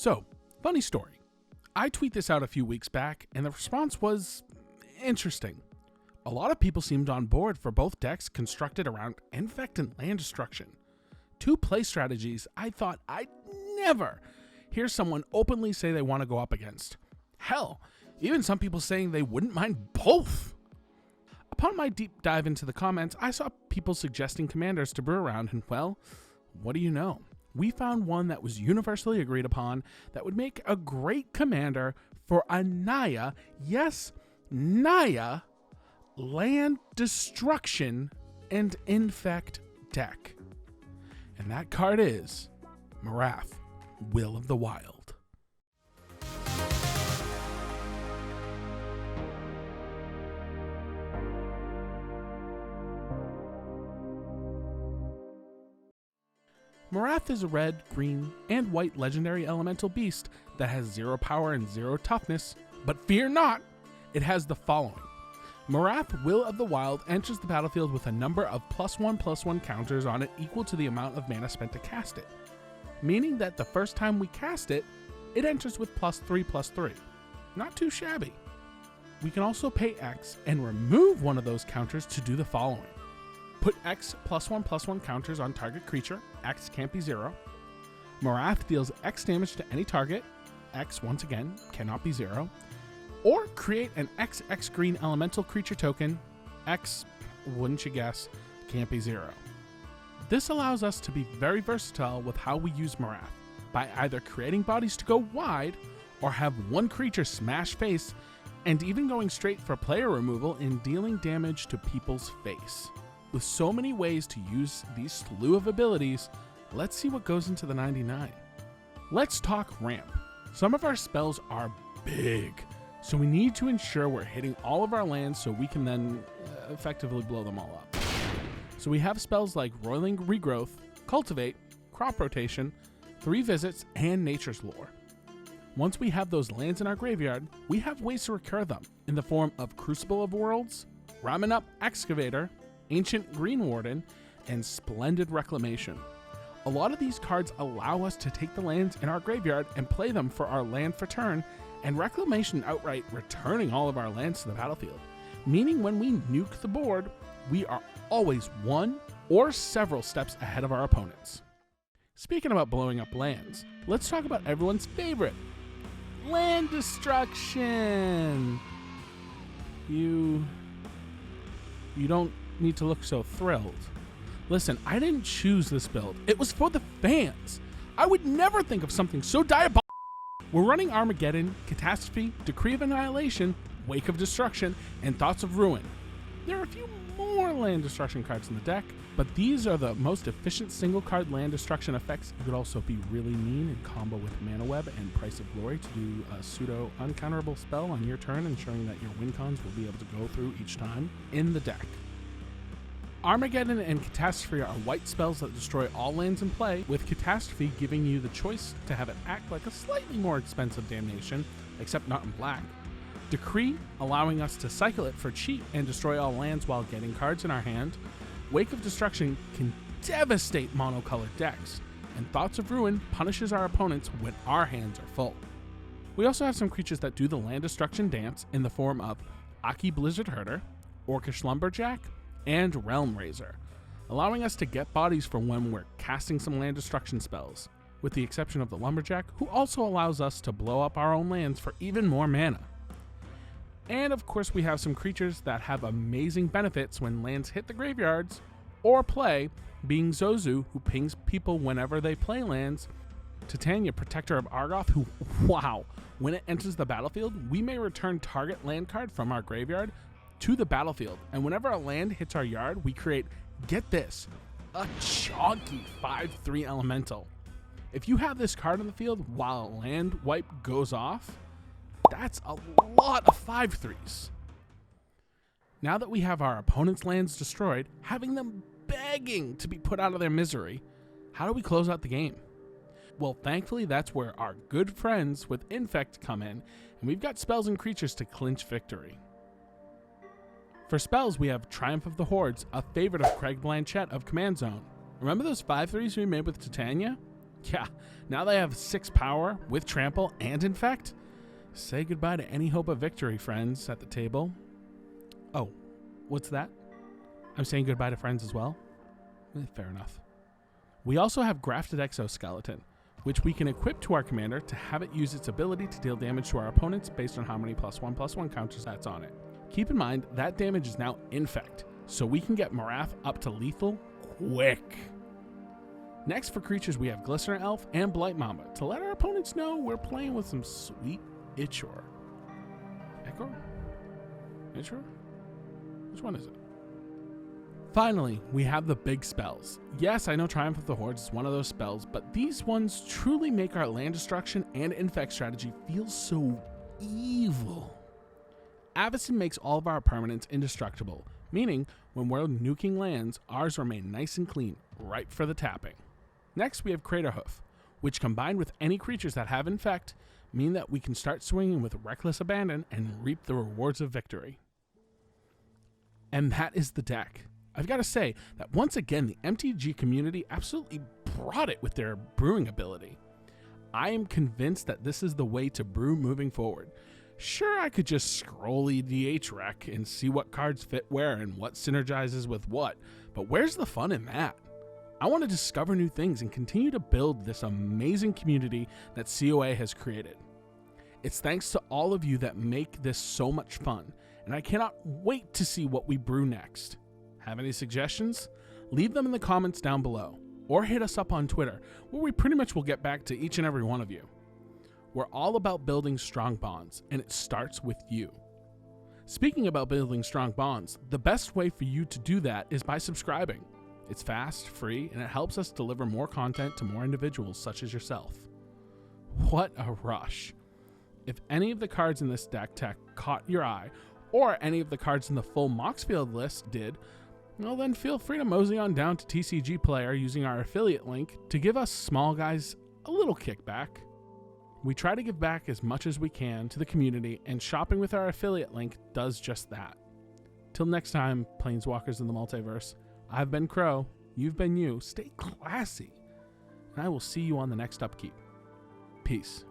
So, funny story. I tweeted this out a few weeks back, and the response was interesting. A lot of people seemed on board for both decks constructed around Infect and land destruction. Two play strategies I thought I'd never hear someone openly say they want to go up against. Hell, even some people saying they wouldn't mind both. Upon my deep dive into the comments, I saw people suggesting commanders to brew around, and well, what do you know? We found one that was universally agreed upon that would make a great commander for a Naya, yes, Naya, land destruction and infect deck. And that card is Marath, Will of the Wild. Marath is a red, green, and white legendary elemental beast that has 0 power and 0 toughness, but fear not, it has the following. Marath, Will of the Wild enters the battlefield with a number of +1/+1 counters on it equal to the amount of mana spent to cast it, meaning that the first time we cast it, it enters with +3/+3. Not too shabby. We can also pay X and remove one of those counters to do the following. Put X +1/+1 counters on target creature, X can't be 0. Marath deals X damage to any target, X once again cannot be 0. Or create an XX green elemental creature token, X, wouldn't you guess, can't be 0. This allows us to be very versatile with how we use Marath, by either creating bodies to go wide, or have one creature smash face, and even going straight for player removal and dealing damage to people's face. With so many ways to use these slew of abilities, let's see what goes into the 99. Let's talk ramp. Some of our spells are big, so we need to ensure we're hitting all of our lands so we can then effectively blow them all up. So we have spells like Roiling Regrowth, Cultivate, Crop Rotation, 3 Visits, and Nature's Lore. Once we have those lands in our graveyard, we have ways to recur them in the form of Crucible of Worlds, Ramen Up Excavator, Ancient Green Warden, and Splendid Reclamation. A lot of these cards allow us to take the lands in our graveyard and play them for our land for turn, and Reclamation outright returning all of our lands to the battlefield, meaning when we nuke the board, we are always one or several steps ahead of our opponents. Speaking about blowing up lands, let's talk about everyone's favorite, land destruction. You don't need to look so thrilled. Listen, I didn't choose this build. It was for the fans. I would never think of something so diabolical. We're running Armageddon, Catastrophe, Decree of Annihilation, Wake of Destruction, and Thoughts of Ruin. There are a few more land destruction cards in the deck, but these are the most efficient single card land destruction effects. You could also be really mean in combo with Mana Web and Price of Glory to do a pseudo uncounterable spell on your turn, ensuring that your win cons will be able to go through each time in the deck. Armageddon and Catastrophe are white spells that destroy all lands in play, with Catastrophe giving you the choice to have it act like a slightly more expensive damnation, except not in black. Decree, allowing us to cycle it for cheap and destroy all lands while getting cards in our hand. Wake of Destruction can devastate monocolored decks, and Thoughts of Ruin punishes our opponents when our hands are full. We also have some creatures that do the land destruction dance in the form of Aki Blizzard Herder, Orcish Lumberjack, and Realm Razor, allowing us to get bodies for when we're casting some land destruction spells, with the exception of the Lumberjack, who also allows us to blow up our own lands for even more mana. And of course we have some creatures that have amazing benefits when lands hit the graveyards or play, being Zozu, who pings people whenever they play lands, Titania, Protector of Argoth, who, wow, when it enters the battlefield, we may return target land card from our graveyard to the battlefield, and whenever a land hits our yard, we create, get this, a chonky 5/3 elemental. If you have this card on the field while a land wipe goes off, that's a lot of 5/3s. Now that we have our opponent's lands destroyed, having them begging to be put out of their misery, how do we close out the game? Well, thankfully, that's where our good friends with Infect come in, and we've got spells and creatures to clinch victory. For spells, we have Triumph of the Hordes, a favorite of Craig Blanchett of Command Zone. Remember those 5/3s we made with Titania? Yeah, now they have 6 power with Trample and Infect. Say goodbye to any hope of victory, friends, at the table. Oh, what's that? I'm saying goodbye to friends as well? Fair enough. We also have Grafted Exoskeleton, which we can equip to our commander to have it use its ability to deal damage to our opponents based on how many +1/+1 counters that's on it. Keep in mind, that damage is now Infect, so we can get Marath up to lethal quick. Next for creatures, we have Glistener Elf and Blight Mamba to let our opponents know we're playing with some sweet Ichor. Ichor? Ichor? Which one is it? Finally, we have the big spells. Yes, I know Triumph of the Hordes is one of those spells, but these ones truly make our land destruction and Infect strategy feel so evil. Avacyn makes all of our permanents indestructible, meaning when we're nuking lands, ours remain nice and clean, ripe for the tapping. Next, we have Craterhoof, which combined with any creatures that have Infect, mean that we can start swinging with reckless abandon and reap the rewards of victory. And that is the deck. I've got to say that once again, the MTG community absolutely brought it with their brewing ability. I am convinced that this is the way to brew moving forward. Sure, I could just scroll EDH rec and see what cards fit where and what synergizes with what, but where's the fun in that? I want to discover new things and continue to build this amazing community that COA has created. It's thanks to all of you that make this so much fun, and I cannot wait to see what we brew next. Have any suggestions? Leave them in the comments down below, or hit us up on Twitter, where we pretty much will get back to each and every one of you. We're all about building strong bonds, and it starts with you. Speaking about building strong bonds, the best way for you to do that is by subscribing. It's fast, free, and it helps us deliver more content to more individuals such as yourself. What a rush. If any of the cards in this deck tech caught your eye, or any of the cards in the full Moxfield list did, well then feel free to mosey on down to TCGPlayer using our affiliate link to give us small guys a little kickback. We try to give back as much as we can to the community, and shopping with our affiliate link does just that. Till next time, Planeswalkers in the Multiverse, I've been Crow, you've been you, stay classy, and I will see you on the next upkeep. Peace.